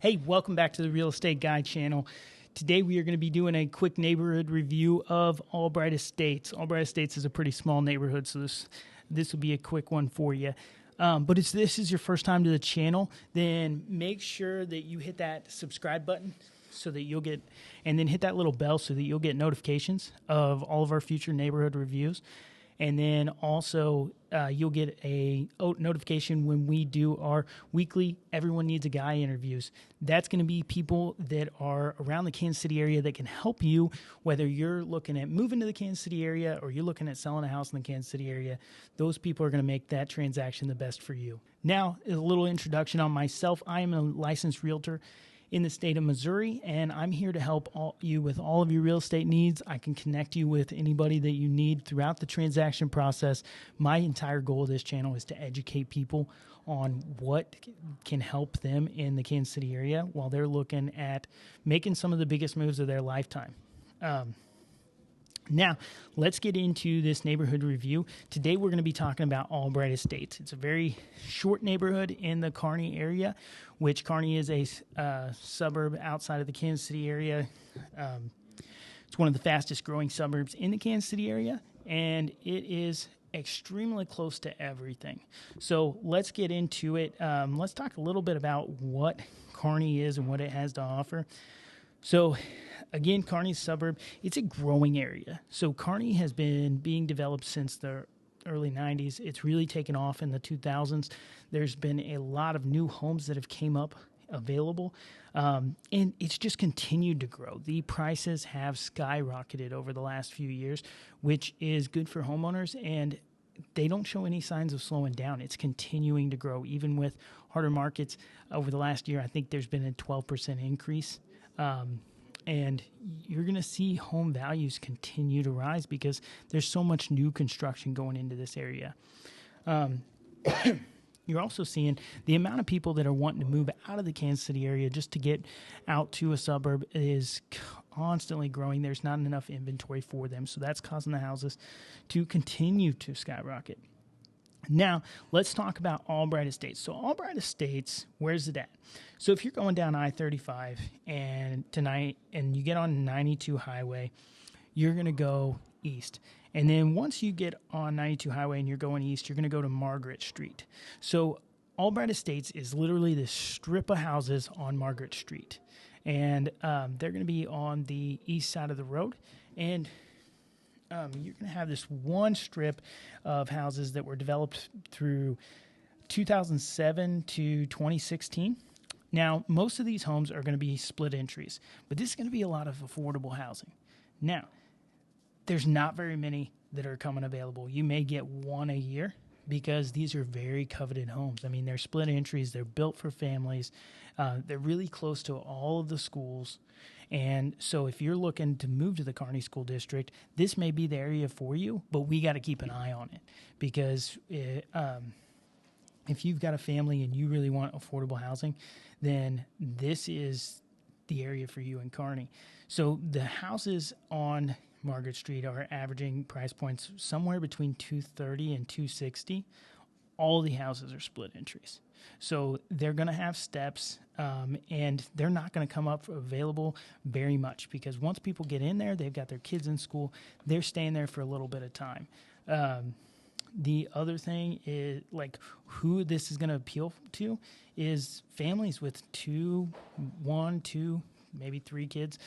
Hey, welcome back to the Real Estate Guy channel. Today we are going to be doing a quick neighborhood review of Allbright Estates. Allbright Estates is a pretty small neighborhood, so this will be a quick one for you. But if this is your first time to the channel, then make sure that you hit that subscribe button so that you'll get, and then hit that little bell so that you'll get notifications of all of our future neighborhood reviews. And then also you'll get a notification when we do our weekly Everyone Needs a Guy interviews. That's going to be people that are around the Kansas City area that can help you, whether you're looking at moving to the Kansas City area or you're looking at selling a house in the Kansas City area. Those people are going to make that transaction the best for you. Now, a little introduction on myself. I am a licensed realtor in the state of Missouri, and I'm here to help you with all of your real estate needs. I can connect you with anybody that you need throughout the transaction process. My entire goal of this channel is to educate people on what can help them in the Kansas City area while they're looking at making some of the biggest moves of their lifetime. Now, let's get into this neighborhood review. Today, we're going to be talking about Allbright Estates. It's a very short neighborhood in the Kearney area, which Kearney is a suburb outside of the Kansas City area. It's one of the fastest growing suburbs in the Kansas City area, and it is extremely close to everything. So let's get into it. Let's talk a little bit about what Kearney is and what it has to offer. So, again, Kearney's suburb, it's a growing area. So Kearney has been being developed since the early 90s. It's really taken off in the 2000s. There's been a lot of new homes that have came up available, and it's just continued to grow. The prices have skyrocketed over the last few years, which is good for homeowners, and they don't show any signs of slowing down. It's continuing to grow. Even with harder markets over the last year, I think there's been a 12% increase. And you're going to see home values continue to rise because there's so much new construction going into this area. You're also seeing the amount of people that are wanting to move out of the Kansas City area just to get out to a suburb is constantly growing. There's not enough inventory for them, so that's causing the houses to continue to skyrocket. Now, let's talk about Allbright Estates. So Allbright Estates, where's it at? So if you're going down I-35 and tonight and you get on 92 highway, you're going to go east. And then once you get on 92 highway and you're going east, you're going to go to Margaret Street. So Allbright Estates is literally this strip of houses on Margaret Street. And they're going to be on the east side of the road. And you're going to have this one strip of houses that were developed through 2007 to 2016. Now, most of these homes are going to be split entries, but this is going to be a lot of affordable housing. Now, there's not very many that are coming available. You may get one a year because these are very coveted homes. I mean, they're split entries. They're built for families. They're really close to all of the schools. And so if you're looking to move to the Kearney School District, this may be the area for you, but we got to keep an eye on it because if you've got a family and you really want affordable housing, then this is the area for you in Kearney. So the houses on Margaret Street are averaging price points somewhere between $230 and $260. All the houses are split entries. So they're going to have steps, and they're not going to come up available very much because once people get in there, they've got their kids in school, they're staying there for a little bit of time. The other thing is, like, who this is going to appeal to is families with one, two, maybe 3 kids.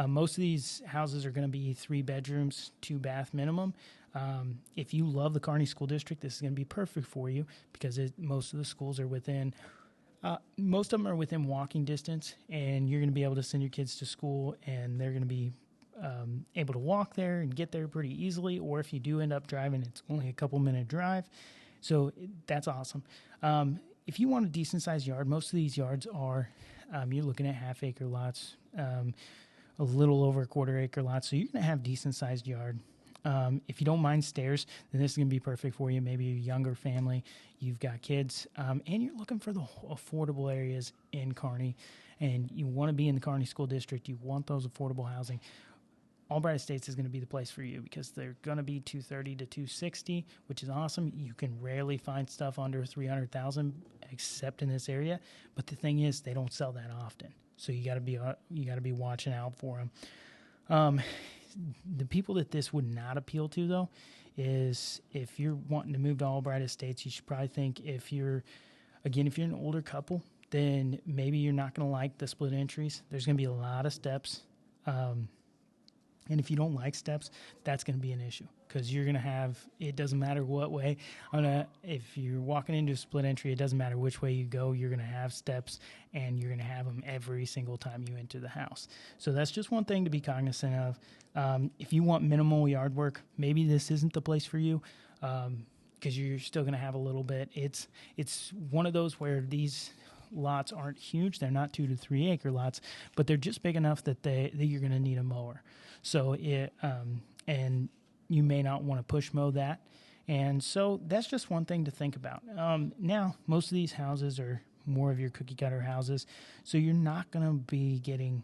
Most of these houses are going to be 3 bedrooms, 2 bath minimum. If you love the Kearney School District, this is going to be perfect for you because most of the schools are within, most of them are within walking distance, and you're going to be able to send your kids to school, and they're going to be able to walk there and get there pretty easily. Or if you do end up driving, it's only a couple-minute drive. So that's awesome. If you want a decent-sized yard, most of these yards are, you're looking at half-acre lots, a little over a quarter-acre lots. So you're going to have decent-sized yard. If you don't mind stairs, then this is going to be perfect for you. Maybe a younger family, you've got kids, and you're looking for the affordable areas in Kearney, and you want to be in the Kearney School District. You want those affordable housing. Allbright Estates is going to be the place for you because they're going to be $230 to $260, which is awesome. You can rarely find stuff under $300,000. except in this area. But the thing is, they don't sell that often, so you got to be watching out for them. The people that this would not appeal to, though, is if you're wanting to move to Allbright Estates, you should probably think if you're an older couple, then maybe you're not going to like the split entries. There's going to be a lot of steps. And if you don't like steps, that's going to be an issue because you're going to have, it doesn't matter what way. If you're walking into a split entry, it doesn't matter which way you go, you're going to have steps and you're going to have them every single time you enter the house. So that's just one thing to be cognizant of. If you want minimal yard work, maybe this isn't the place for you because you're still going to have a little bit. It's one of those where these lots aren't huge. They're not 2 to 3 acre lots, but they're just big enough that you're going to need a mower. So and you may not want to push mow that. And so that's just one thing to think about. Now, most of these houses are more of your cookie cutter houses, so you're not going to be getting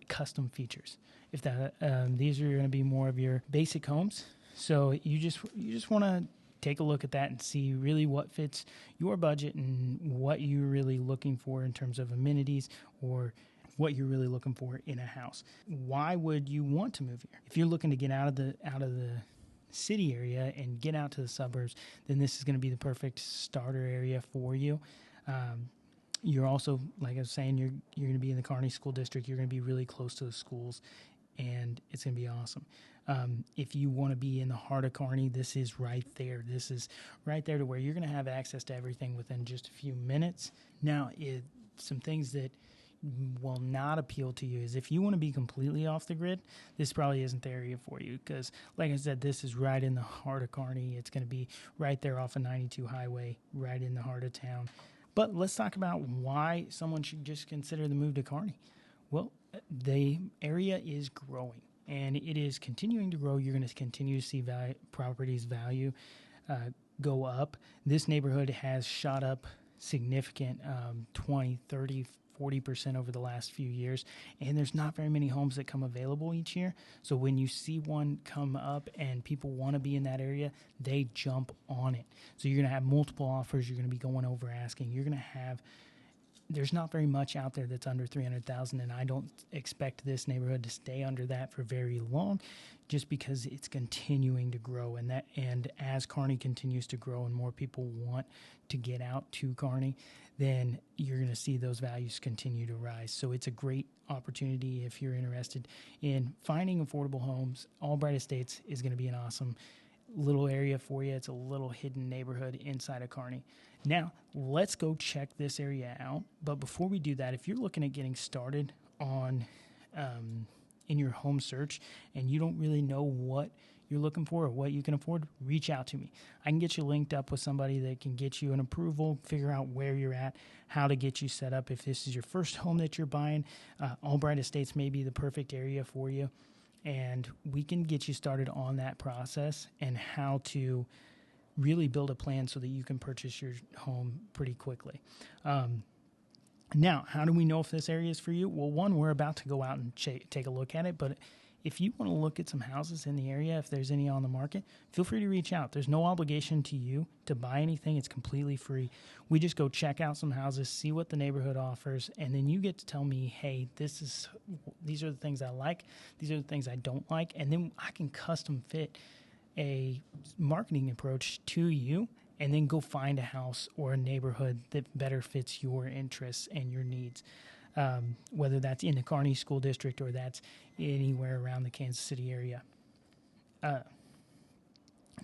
custom features. If that these are going to be more of your basic homes. So you just want to take a look at that and see really what fits your budget and what you're really looking for in terms of amenities or what you're really looking for in a house. Why would you want to move here? If you're looking to get out of the city area and get out to the suburbs, then this is going to be the perfect starter area for you. You're also, like I was saying, you're going to be in the Kearney School District. You're going to be really close to the schools, and it's going to be awesome. If you want to be in the heart of Kearney, this is right there. This is right there to where you're going to have access to everything within just a few minutes. Now, some things that will not appeal to you is if you want to be completely off the grid, this probably isn't the area for you because, like I said, this is right in the heart of Kearney. It's going to be right there off of 92 Highway, right in the heart of town. But let's talk about why someone should just consider the move to Kearney. Well, the area is growing, and it is continuing to grow. You're going to continue to see properties value go up. This neighborhood has shot up significant 20, 30, 40% over the last few years, and there's not very many homes that come available each year. So when you see one come up and people want to be in that area, they jump on it. So you're going to have multiple offers. You're going to be going over asking. You're going to have, there's not very much out there that's under 300,000, and I don't expect this neighborhood to stay under that for very long, just because it's continuing to grow. And as Kearney continues to grow and more people want to get out to Kearney, then you're going to see those values continue to rise. So it's a great opportunity if you're interested in finding affordable homes. Allbright Estates is going to be an awesome little area for you. It's a little hidden neighborhood inside of Kearney. Now, let's go check this area out. But before we do that, if you're looking at getting started on in your home search and you don't really know what you're looking for or what you can afford, reach out to me. I can get you linked up with somebody that can get you an approval, figure out where you're at, how to get you set up. If this is your first home that you're buying, Allbright Estates may be the perfect area for you. And we can get you started on that process and how to really build a plan so that you can purchase your home pretty quickly. Now, how do we know if this area is for you? Well, one, we're about to go out and take a look at it, but if you want to look at some houses in the area, if there's any on the market, feel free to reach out. There's no obligation to you to buy anything. It's completely free. We just go check out some houses, see what the neighborhood offers, and then you get to tell me, hey, these are the things I like, these are the things I don't like, and then I can custom fit a marketing approach to you and then go find a house or a neighborhood that better fits your interests and your needs. Whether that's in the Kearney School District or that's anywhere around the Kansas City area.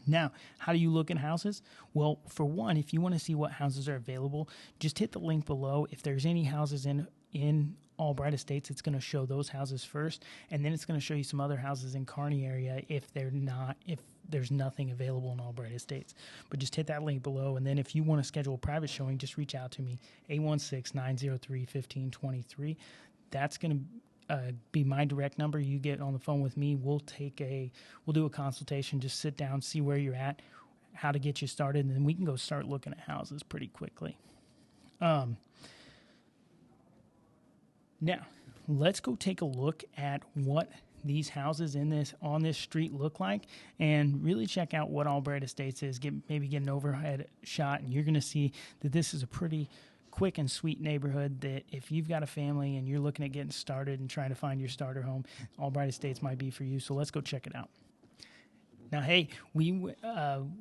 Now, how do you look at houses? Well, for one, if you want to see what houses are available, just hit the link below. If there's any houses in Allbright Estates, it's going to show those houses first, and then it's going to show you some other houses in Kearney area if there's nothing available in Allbright Estates. But just hit that link below, and then if you want to schedule a private showing, just reach out to me, 816-903-1523. That's going to be my direct number. You get on the phone with me. We'll do a consultation, just sit down, see where you're at, how to get you started, and then we can go start looking at houses pretty quickly. Now, let's go take a look at what these houses on this street look like, and really check out what Allbright Estates is. Maybe get an overhead shot, and you're going to see that this is a pretty quick and sweet neighborhood that if you've got a family and you're looking at getting started and trying to find your starter home, Allbright Estates might be for you. So let's go check it out. Now, hey, we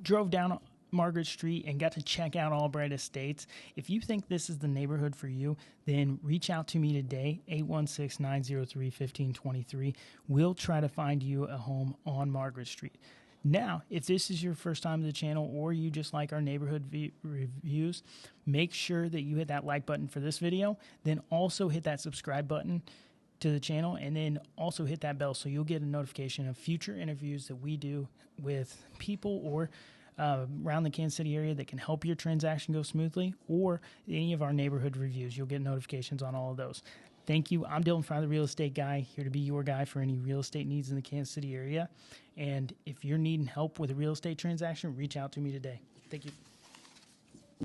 drove down Margaret Street and got to check out Allbright Estates. If you think this is the neighborhood for you, then reach out to me today, 816-903-1523. We'll try to find you a home on Margaret Street. Now, if this is your first time to the channel or you just like our neighborhood reviews, make sure that you hit that like button for this video, then also hit that subscribe button to the channel, and then also hit that bell so you'll get a notification of future interviews that we do with people or around the Kansas City area that can help your transaction go smoothly, or any of our neighborhood reviews. You'll get notifications on all of those. Thank you. I'm Dylan Fry, the real estate guy, here to be your guy for any real estate needs in the Kansas City area. And if you're needing help with a real estate transaction, reach out to me today. Thank you.